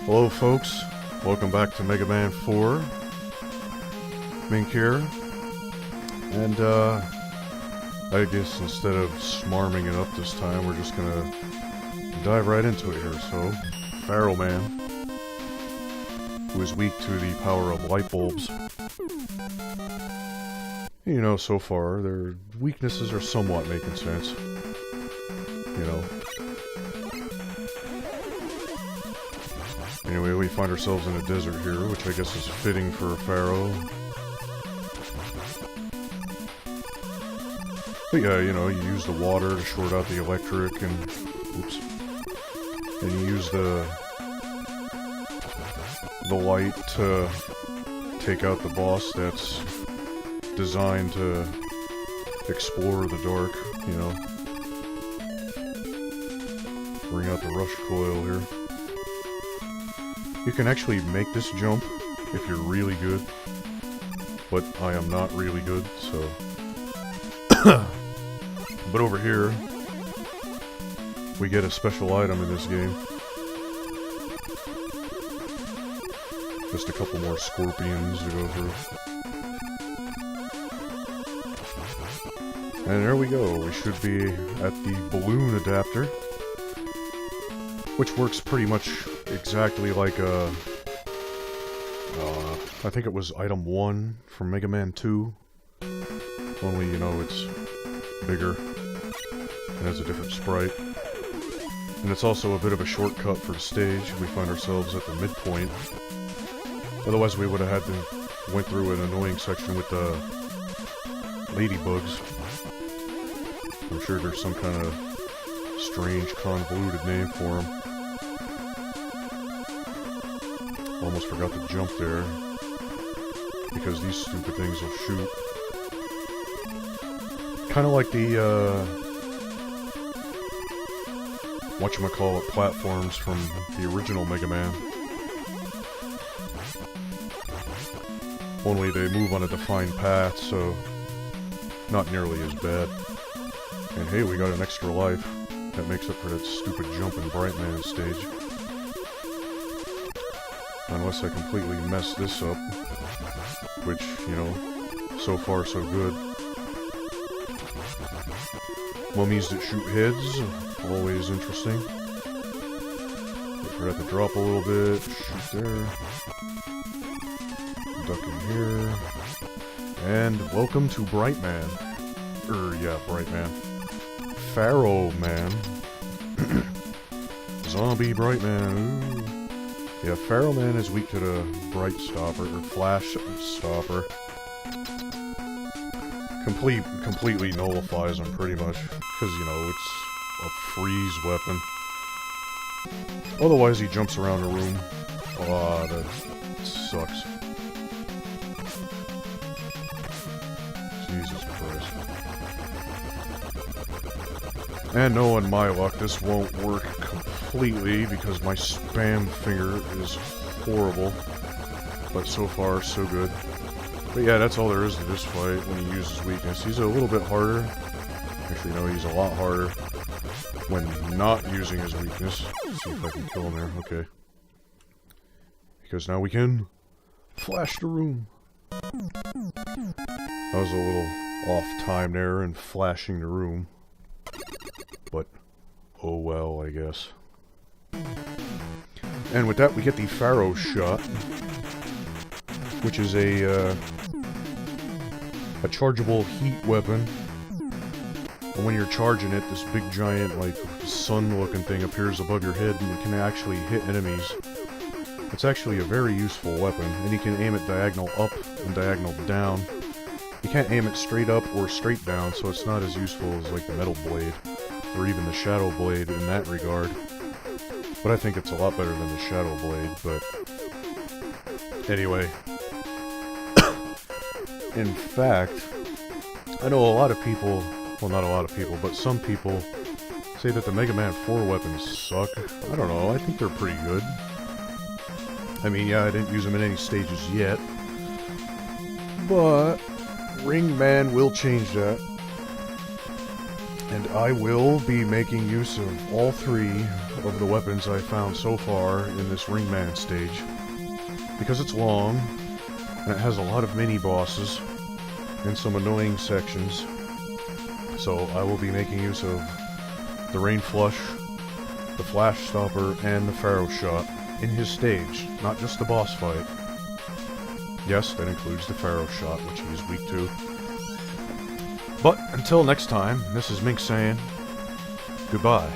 Hello folks, welcome back to Mega Man 4. Mink here. And I guess instead of smarming it up this time, we're just gonna dive right into it here. So, Pharaoh Man, who is weak to the power of light bulbs. You know, so far, their weaknesses are somewhat making sense. You know. Anyway, we find ourselves in a desert here, which I guess is fitting for a pharaoh. But yeah, you know, you use the water to short out the electric, and oops, and you use the light to take out the boss that's designed to explore the dark. You know, bring out the rush coil here. You can actually make this jump if you're really good, but I am not really good, so... But over here, we get a special item in this game. Just a couple more scorpions to go through. And there we go, we should be at the balloon adapter, which works pretty much exactly like I think it was item 1 from Mega Man 2. Only, you know, it's bigger and has a different sprite. And it's also a bit of a shortcut for the stage. We find ourselves at the midpoint. Otherwise we would have had to went through an annoying section with the ladybugs. I'm sure there's some kind of strange convoluted name for them. Almost forgot to jump there, because these stupid things will shoot. Kind of like the, whatchamacallit platforms from the original Mega Man. Only they move on a defined path, so not nearly as bad. And hey, we got an extra life. That makes up for that stupid jump in Bright Man stage. Unless I completely mess this up, which, you know, so far so good. Mummies that shoot heads, always interesting. Wait for that to drop a little bit, shoot there. Duck in here. And welcome to Bright Man. Yeah, Bright Man. Pharaoh Man. Zombie Bright Man, ooh. Yeah, Pharaoh Man is weak to the Bright Stopper, or Flash Stopper. Completely nullifies him, pretty much. Because, you know, it's a freeze weapon. Otherwise, he jumps around the room. Ah, that sucks. Jesus Christ. And knowing my luck, this won't work completely because my spam finger is horrible, but so far so good. But yeah, that's all there is to this fight when he uses weakness. He's a little bit harder. Actually, no, he's a lot harder when not using his weakness. Let's see if I can kill him there. Okay. Because now we can flash the room. That was a little off time there in flashing the room. But, oh well, I guess. And with that, we get the Pharaoh shot, which is a chargeable heat weapon. And when you're charging it, this big giant, like, sun-looking thing appears above your head, and you can actually hit enemies. It's actually a very useful weapon, and you can aim it diagonal up and diagonal down. You can't aim it straight up or straight down, so it's not as useful as, like, the Metal Blade, or even the Shadow Blade in that regard. But I think it's a lot better than the Shadow Blade, but... Anyway. In fact, I know a lot of people, well, not a lot of people, but some people say that the Mega Man 4 weapons suck. I don't know, I think they're pretty good. I mean, yeah, I didn't use them in any stages yet, but Ring Man will change that. And I will be making use of all 3 of the weapons I've found so far in this Ringman stage, because it's long, and it has a lot of mini-bosses, and some annoying sections. So I will be making use of the Rain Flush, the Flash Stopper, and the Pharaoh Shot in his stage, not just the boss fight. Yes, that includes the Pharaoh Shot, which he is weak to. But until next time, this is Mink saying goodbye.